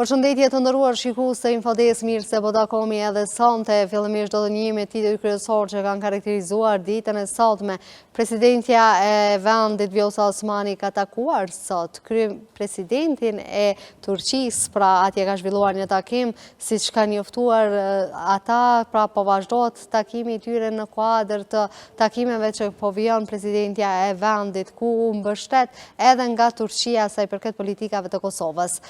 Përshëndetje të nderuar shikues të Infodes, mirë se po takohemi edhe sonte. Fillimisht do të njihemi titujt kryesorë që kanë karakterizuar ditën e sotme. Presidentja e vendit Vjosa Osmani ka takuar sot kryepresidentin e Turqisë, pra atje ka zhvilluar një takim, siç kanë njoftuar ata, pra po vazhdohet takimi i tyre në kuadër të takimeve që po vijnë presidentja e vendit, ku mbështet edhe nga Turqia sa i përket politikave të Kosovës.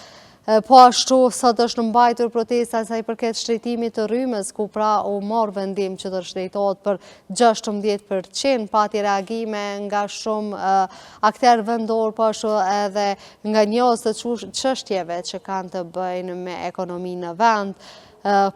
Po ashtu, sot është mbajtur protesta sa i përket shtrejtimit të rrymës, ku pra u mor vendim që të shtrejtohet për 16%, pati reagime nga shumë akter vendor, po ashtu edhe nga njohës të çështjeve që kanë të bëjnë me ekonominë në vend.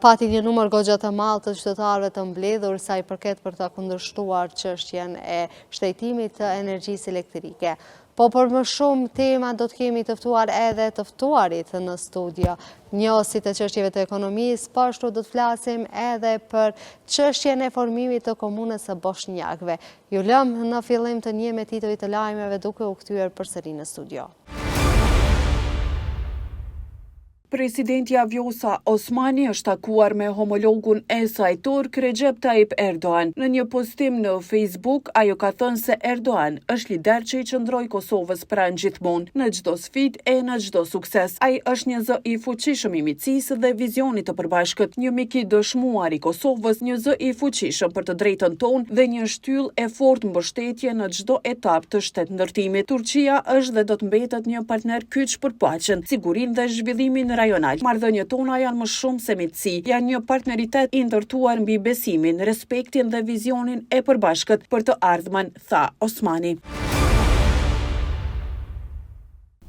Pati një numër goxha të madh të qytetarëve të mbledhur sa i përket për të kundërshtuar çështjen e shtrejtimit të energjisë elektrike. Po për më shumë tema do të kemi të ftuar edhe të ftuarit në studio. Njohësit e çështjeve të ekonomisë, po ashtu do të flasim edhe për çështjen e formimit të komunës së Boshnjakëve. Ju lëm në fillim të njihemi me titujt të lajmeve duke u kthyer përsëri në studio. Presidentja Vjosa Osmani është takuar me homologun e saj turk Recep Tayyip Erdogan. Në një postim në Facebook, ajo ka thënë se Erdogan është lider që i qëndroi Kosovës pranë gjithmonë, në çdo sfidë e në çdo sukses. Ai është një zë i fuqishëm i miqësisë dhe vizionit të përbashkët, një mik i dëshmuar i Kosovës, një zë i fuqishëm për të drejtën tonë dhe një shtyllë e fortë mbështetje në çdo etapë të shtetëndërtimit. Turqia është dhe do të mbetet një partner kyç për paqen, sigurinë dhe zhvillimin rajonal. Marrëdhëniet tona janë më shumë se miqësi, janë një partneritet i ndërtuar mbi besimin, respektin dhe vizionin e përbashkët për të ardhmen, tha Osmani.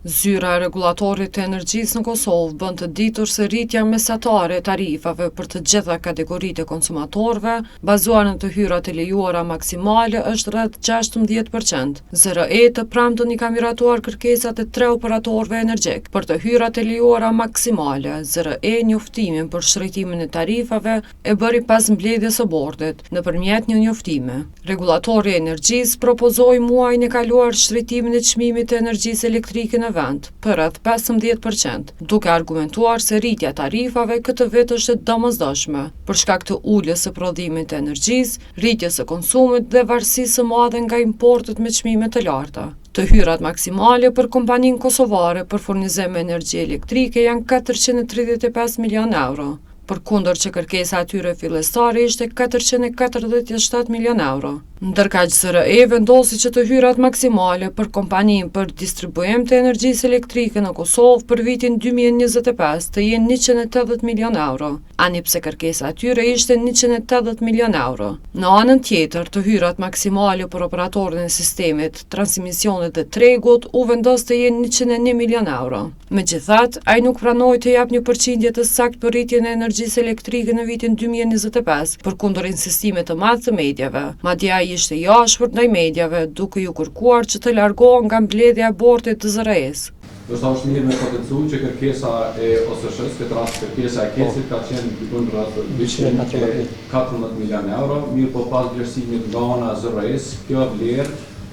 Zyra e regulatorit të energjisë në Kosovë bën të ditur se rritja mesatare e tarifave për të gjitha kategoritë e konsumatorëve, bazuar në të hyrat e lejuara maksimale, është rreth 16%. ZRE të premtën i ka miratuar kërkesat e 3 operatorëve energjik. Për të hyrat e lejuara maksimale, ZRE njoftimin për shtrejtimin e tarifave e bëri pas mbledhjes së bordit nëpërmjet një njoftimi. Regulatori i energjisë propozoi muajin e kaluar shtrejtimin e çmimit të energjisë elektrike në vend për rreth 15%, duke argumentuar se rritja tarifave këtë vit është e domosdoshme për shkak të uljes së prodhimit të energjisë, rritjes së konsumit dhe varësisë së madhe nga importet me çmime të larta. Të hyrat maksimale për kompaninë kosovare për furnizim me energji elektrike janë 435 milion euro, përkundër që kërkesa atyre fillestare ishte 447 milion euro. Ndërkaq ZRE vendosi që të hyrat maksimale për kompaninë për distribuim të energjisë elektrike në Kosovë për vitin 2025 të jenë 180 milion euro, ani pse kërkesa atyre ishte 180 milion euro. Në anën tjetër, të hyrat maksimale për operatorin e sistemit, transmisionit dhe tregut u vendos të jenë 101 milion euro. Megjithatë, ai nuk pranoi të jap një përqindje të saktë për rritjen e energjisë elektrike në vitin 2025, përkundër insistimeve të madh të medjave. Madje ai ishte i ashpër ndaj medjave, duke ju kërkuar që të largohen nga mbledhja e bordit të ZRE-s. Do të është mirë me potencu që kërkesa e OSSH-s, këtë rast kërkesa e KEC-it ka qenë dikun rreth 214 milion euro, mirë po pas vlerësimit nga ana e ZRE-s, kjo vlerë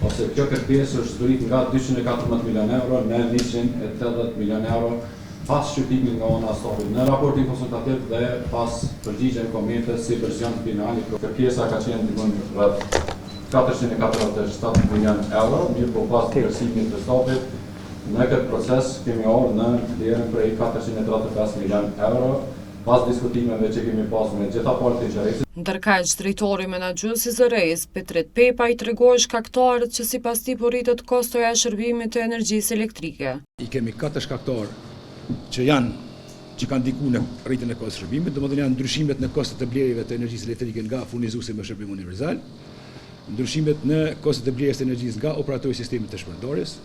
ose kjo kërkesë është zbrit nga 214 milion euro në 180 milion euro pas shqyrtimit nga ana e Statit. Në raportin konsultativ dhe pas përgjigjen komente si version final, kërkesa ka qenë dikun rreth 447 milion euro, mirë po pas vlerësimit të Statit, në këtë proces kemi orë në vlerën prej 435 milion euro, pas diskutimeve që kemi pasur me gjitha partë interesit. Ndërkaq drejtori menaxhues i ZRE-s, Petrit Pepa, i tregoi shkaktarët që sipas tij po rritet kostoja e shërbimit të energjisë elektrike. I kemi 4 shkaktarë që kanë ndiku në rritjen e kostit të shërbimit, domethënë janë ndryshimet në kostet e blerjeve të energjisë elektrike nga furnizuesi me shërbim universal, ndryshimet në kostet e blerjes të energjisë nga operatori i sistemit të shpërndarjes,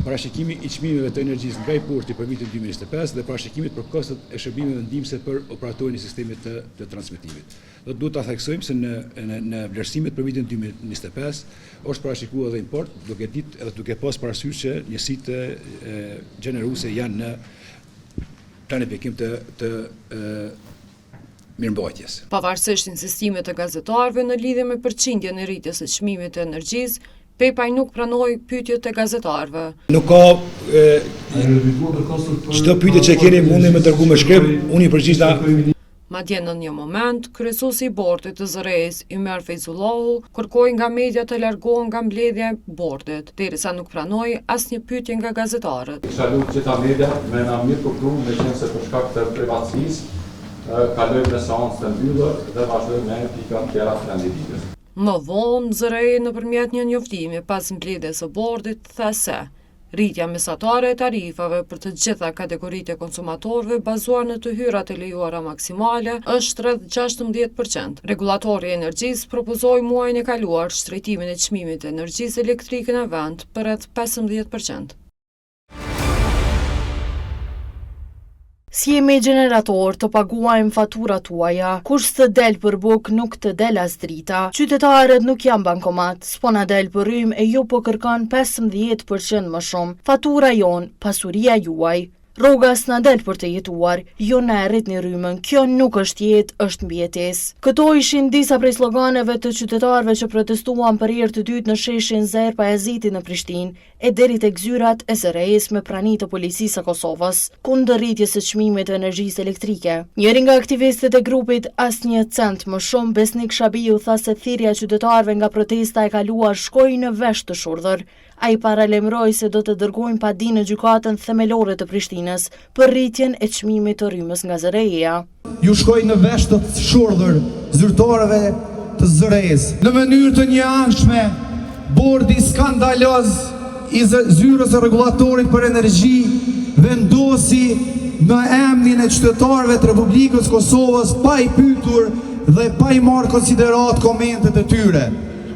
parashikimi i çmimeve të energjisë nga importi për vitin 2025 dhe parashikimit për kostet e shërbimeve ndihmëse për operatorin e sistemit të transmetimit. Duhet ta theksojmë se në vlerësimet për vitin 2025 është parashikuar edhe import, duke ditë edhe duke pas parasysh që njësitë gjeneruese janë në planifikim të mirëmbajtjes. Pavarësisht insistimeve të gazetarëve në lidhje me përqindjen e rritjes së çmimit të energjisë, Pepaj nuk pranoi pyetjet e gazetarëve. Nuk ka çdo pyetje që keni mundi me dërgu me shkrim, unë i përgjigj. Madje në një moment, kryesuesi i bordit të zëres, Ymer Feyzullahu, kërkoi nga media të largohen nga mbledhja e bordit, derisa nuk pranoi asnjë pyetje nga gazetarët. Kisha lutë gjitha media me na mirë kuptu, me qenë se për shkak të privatësisë, kalojmë në seancë të mbyllur dhe vazhdojmë me pika tjera të renditjes. Më vonë, zërejë nëpërmjet një njoftimi pas mbledhjes së bordit tha se rritja mesatare e tarifave për të gjitha kategoritë e konsumatorëve bazuar në të hyrat e lejuara maksimale është rreth 16%. Regulatori i energjisë propozoi muajin e kaluar shtrejtimin e çmimit të energjisë elektrike në vend për rreth 15%. Si jemi gjenerator të paguajmë faturat tuaja, kush të del për buk nuk të del as drita. Qytetarët nuk janë bankomat, s'po na del për rrym e ju po kërkon 15% më shumë. Fatura jon, pasuria juaj. Rroga s'na del për të jetuar, jo na e rritni rrymën, kjo nuk është jetë, është mbijetesë. Këto ishin disa prej sloganeve të qytetarëve që protestuan për herë të dytë në sheshin Zer Pajaziti në Prishtinë, e deri tek zyrat e SRE-s me prani të policisë së Kosovës, kundër rritjes së çmimit të energjisë elektrike. Njëri nga aktivistët e grupit Asnjë cent më shumë, Besnik Shabiu, tha se thirrja e qytetarëve nga protesta e kaluar shkoi në vesh të shurdhër. Ai paralemroi se do të dërgojnë padi në gjykatën themelore të Prishtinës për rritjen e çmimit të rrymës nga ZRE-ja. Ju shkoi në vesh të shurdhër zyrtarëve të ZRE-s. Në mënyrë të njëanshme, bordi skandaloz i zyrës së rregullatorit për energji vendosi në emrin e qytetarëve të Republikës Kosovës pa i pyetur dhe pa i marrë konsiderat komentet e tyre.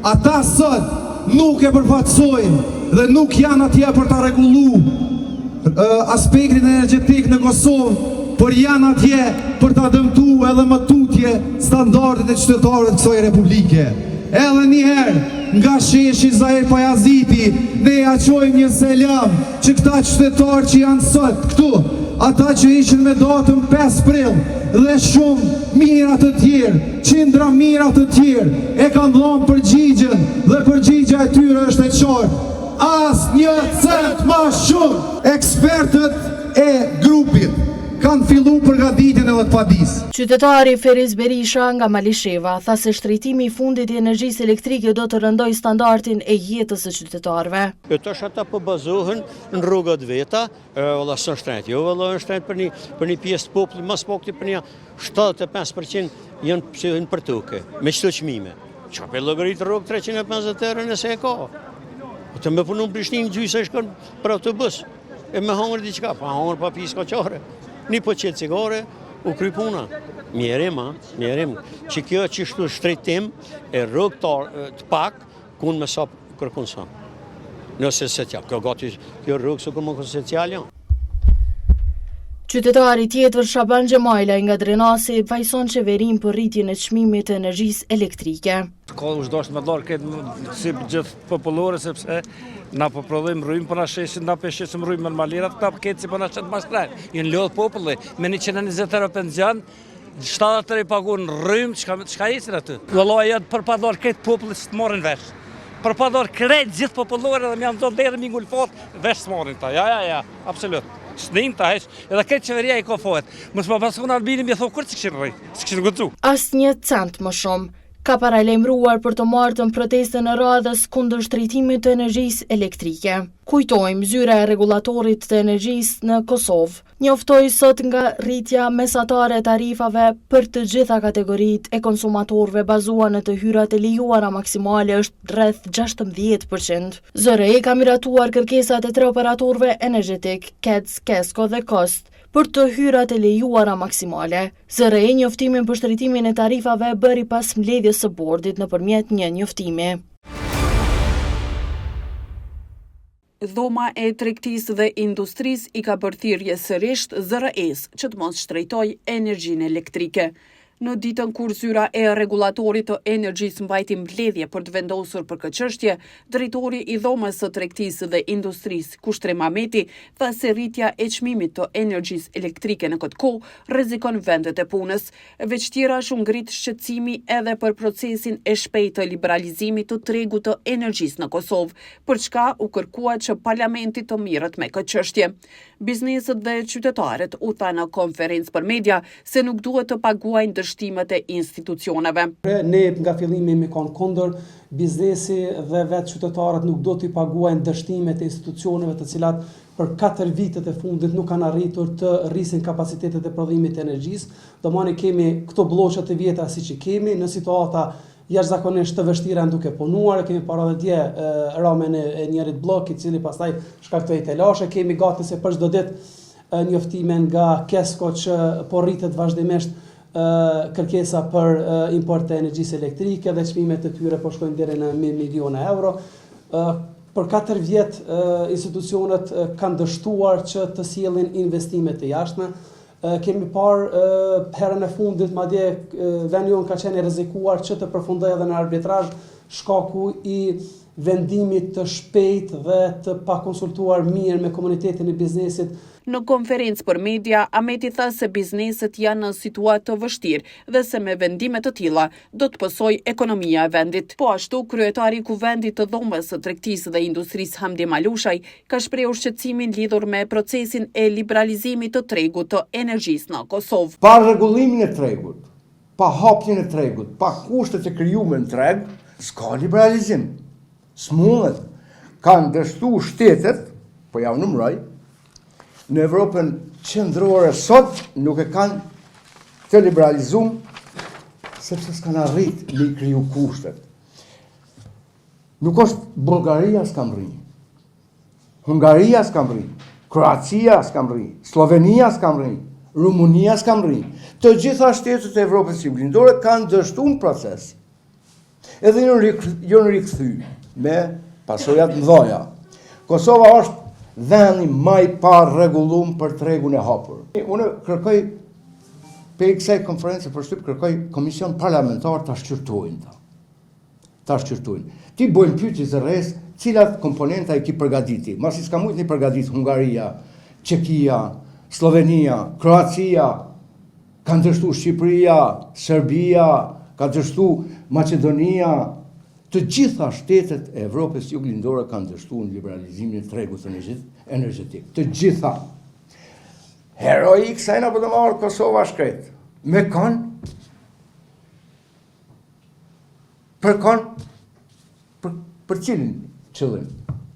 Ata sot nuk e përfaqësojnë dhe nuk janë atje për ta rregulluar aspektin energjetik në Kosovë, por janë atje për ta dëmtuar edhe më tutje standardet e qytetarëve të kësaj republike. Edhe një herë nga sheshi Zer Pajaziti ne ja çojmë një selam që këta qytetarë që janë sot këtu, ata që ishin me datën 5 prill dhe shumë mira të tjerë, qindra mira të tjerë e kanë dhënë përgjigjen dhe përgjigja e tyre është e qartë. Asnjë cent më shumë. Ekspertët e grupit kanë fillu përgatitjen edhe të padis. Qytetari Feriz Berisha nga Malisheva tha se shtrejtimi i fundit i energjisë elektrike do të rëndoj standardin e jetës së qytetarëve. Tash ata po bazohen në rrugat veta, valla s'është shtrenjt. Jo, valla është shtrenjt për një pjesë të popullit, mas popullit për një 75% janë për toke, me çdo çmime. Çfarë për llogarit rrugë 350 euro nëse e ka. Të me punu në Prishtinë gjysë e shkon për autobus, e me hangër diçka, pa hangër pa pi s'ka qare. Një po qetë cigare, u kry puna. Mjerim, që kjo qështu shtrejtim e rrugë të pak, kun me sa kërkun sa. Nëse se tja, kjo rrugë së kërmën social janë. Qytetari tjetër Shaban Xhemajla nga Drenasi vajson qeverin për rritjen e çmimit të energjisë elektrike. Ka ushdosht me dorë këtë si gjithë popullore, sepse na po prodhojmë rrymë, po na shesin, na peshesim rrymë në malirat, këta këtë si po na qëtë mashtrajnë. Jënë lodhë populli, me 120 euro penzion, 70 euro i pagun rrymë, çka jesin aty? Vëllai janë për pa dorë këtë populli që të morin vesh. Për pa dorë këtë gjithë popullore dhe më janë zonë derë mi ngulfot, vesh të morin ta, ja, absolut. S'nin ta heq, edhe këtë qeveria i kofohet. Mos më paskon Albini më thonë kur s'kishin rri, s'kishin guxu. Asnjë cent më shumë. Ka paralajmëruar për të marrën protestën e radhës kundër shtrejtimit të energjisë elektrike. Kujtojmë, zyra e rregullatorit të energjisë në Kosovë njoftoi sot nga rritja mesatare e tarifave për të gjitha kategoritë e konsumatorëve bazuar në të hyrat e lejuara maksimale është rreth 16%. ZRE ka miratuar kërkesat e 3 operatorëve energjetik, KEDS, KESCO dhe KOST, për të hyrat e lejuara maksimale. ZRE njoftimin për shtrejtimin e tarifave bëri pas mbledhjes së bordit nëpërmjet një njoftimi. Dhoma e tregtisë dhe industrisë i ka bërë thirrje sërish ZRE-s që të mos shtrejtojë energjinë elektrike. Në ditën kur zyra e rregullatorit të energjisë mbajti mbledhje për të vendosur për këtë çështje, drejtori i dhomës së tregtisë dhe industrisë, Kushtrim Ahmeti, tha se rritja e çmimit të energjisë elektrike në këtë kohë rrezikon vendet e punës. Veç tjera ngrit shqetësimi edhe për procesin e shpejtë të liberalizimit të tregut të energjisë në Kosovë, për çka u kërkua që parlamenti të mirret me këtë çështje. Bizneset dhe qytetarët u tha në konferencë për media se nuk duhet të paguajnë dështimet e institucioneve. Ne nga fillimi jemi kanë kundër, biznesi dhe vetë qytetarët nuk do t'i paguajnë dështimet e institucioneve të cilat për 4 vitet e fundit nuk kanë arritur të rrisin kapacitetet e prodhimit të energjisë. Domani kemi këto bloqe të vjetra siç i kemi në situata jashtëzakonisht të vështira duke punuar, kemi para dhe dje ramen e njërit blok i cili pastaj shkaktoi telashe, kemi gati se për çdo ditë njoftime nga Kesko që po rritet vazhdimisht kërkesa për import të energjisë elektrike dhe çmimet e tyre po shkojnë deri në miliona euro. Për 4 vjet institucionet kanë dështuar që të sjellin investime të jashtme. Kemi parë herën e fundit, madje vendi jonë ka qenë i rrezikuar që të përfundojë edhe në arbitrazh shkaku i vendimit të shpejt dhe të pakonsultuar mirë me komunitetin e biznesit. Në konferencë për media, Ahmeti tha se bizneset janë në situatë të vështirë dhe se me vendime të tilla do të pësojë ekonomia e vendit. Po ashtu, kryetari i Kuvendit të Dhomës së Tregtisë dhe Industrisë Hamdi Malushaj ka shprehur shqetësimin lidhur me procesin e liberalizimit të tregut të energjisë në Kosovë. Pa rregullimin e tregut, pa hapjen e tregut, pa kushtet e krijuara në treg, s'ka liberalizim. S'mundet. Kanë dështu shtetet, po ja u numëroj, në Evropën qendrore sot nuk e kanë të liberalizum sepse s'kan arrit me i kriju kushtet. Nuk është Bullgaria s'kam rri, Hungaria s'kam rri, Kroacia s'kam rri, Slovenia s'kam rri, Rumunia s'kam rri. Të gjitha shtetet e Evropës Juglindore kanë dështu në proces. Edhe jo në rikthy me pasojat mëdha. Kosova është vendi më i parregullum për tregun e hapur. Unë kërkoj për kësaj konferencë për shtyp kërkoj komision parlamentar ta shqyrtojnë. Ta shqyrtojnë. Ti bojnë pyetje zërres, cilat komponenta i ki përgatiti. Masi s'ka mujt një përgatit Hungaria, Çekia, Slovenia, Kroacia, kanë dështu Shqipëria, Serbia, ka dështu Maqedonia. Të gjitha shtetet e Evropës Juglindore kanë dështuar në liberalizimin e tregut energjetik. Të gjitha. Heroik sa apo do marr Kosova shkret. Me kanë për cilin qëllim.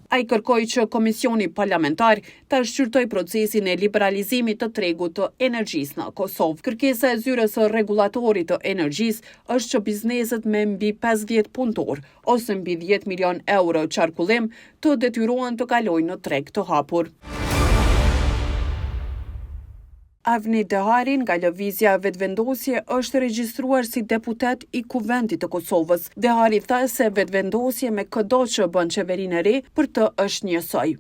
Ai kërkoi që komisioni parlamentar ta shqyrtoj procesin e liberalizimit të tregut të energjisë në Kosovë. Kërkesa e zyrës së rregullatorit të energjisë është që bizneset me mbi 50 punëtor ose mbi 10 milion euro qarkullim të detyrohen të kalojnë në treg të hapur. Avni Dehari nga lëvizja Vetëvendosje është regjistruar si deputet i Kuvendit të Kosovës. Dehari tha se vetëvendosje me çdo që bën qeverinë e re për të është njësoj.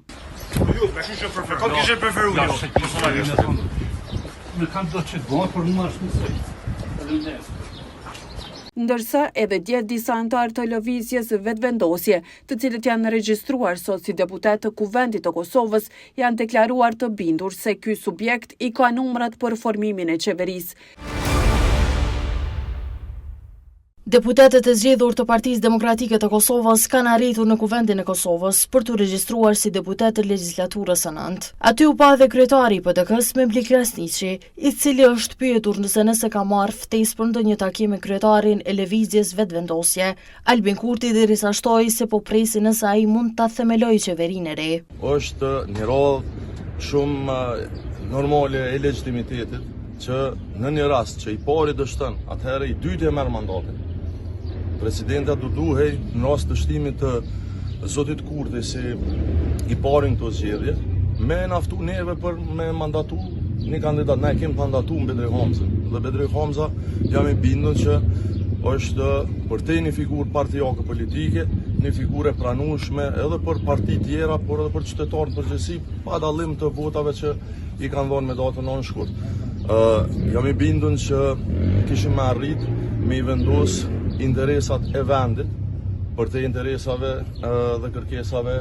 Ndërsa edhe dje disa antarë të lëvizjes Vetëvendosje, të cilët janë regjistruar sot si deputet të Kuvendit të Kosovës, janë deklaruar të bindur se ky subjekt i ka numrat për formimin e qeverisë. Deputetët e zgjedhur të Partisë Demokratike të Kosovës kanë arritur në Kuvendin e Kosovës për të regjistruar si deputet të legjislaturës së nëntë. Aty u pa edhe kryetari i PDK-s Memblik Krasniqi, i cili është pyetur nëse ka marrë ftesë për ndonjë takim me kryetarin e lëvizjes Vetëvendosje, Albin Kurti, derisa shtoi se po presin nëse ai mund ta themelojë qeverinë e re. Është një rodhë shumë normale e legitimitetit që në një rast që i pari dështon, atëherë i dyti e merr mandatin. Presidenta do duhej në rast të shtimit të zotit Kurti si i parin këto zgjedhje, me naftu neve për me mandatu një kandidat. Ne kemi mandatu në Bedri Hamzën dhe Bedri Hamza jam i bindur që është për te një figurë partijake politike, një figurë e pranueshme edhe për parti tjera, por edhe për qytetarët në përgjithësi, pa dallim të votave që i kanë dhënë me datën në shkurt. Jam i bindur që kishim me arrit me I vendos interesat e vendit për të interesave dhe kërkesave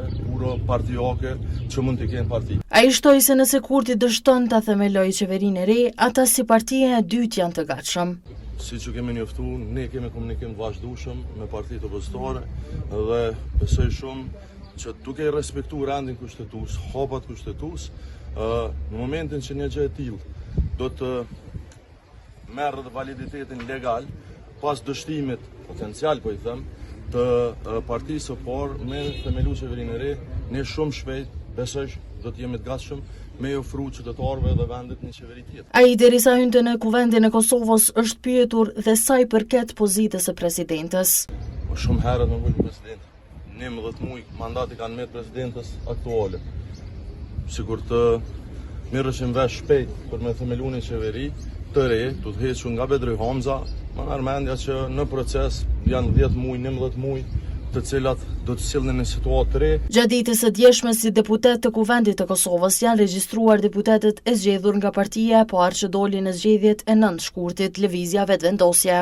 partijake që mund të kenë parti. Ai shtoi se nëse Kurti dështon ta themelojë qeverinë e re, ata si partia e dytë janë të gatshëm. Siç u kemi njoftuar, ne kemi komunikim të vazhdueshëm me partitë opozitore dhe besoj shumë që duke respektuar rendin kushtetues, hapat kushtetues, në momentin që një gjë e tillë do të merr validitetin legal pas dështimit potencial, po I them, të partisë së parë me themelu qeverinë e re, ne shumë shpejt besoj do të jemi të gatshëm me I ofru qytetarëve dhe vendit një qeveri tjetër. Ai derisa hynte në Kuvendin e Kosovës është pyetur dhe sa I përket pozitës së presidentes. Shumë herët më vjen president. 19 muaj mandati kanë me presidentës aktuale. Sigur të mirëshim vesh shpejt për me themelu një qeveri të re, të hequr nga Bedri Hamza, më merr mendja që në proces janë 10 muaj, 19 muaj, të cilat do të sillen në situatë të re. Gjatë ditës së djeshme si deputet të Kuvendit të Kosovës janë regjistruar deputetët e zgjedhur nga partia e parë që doli në zgjedhjet e 9 shkurtit, lëvizja vetvendosje.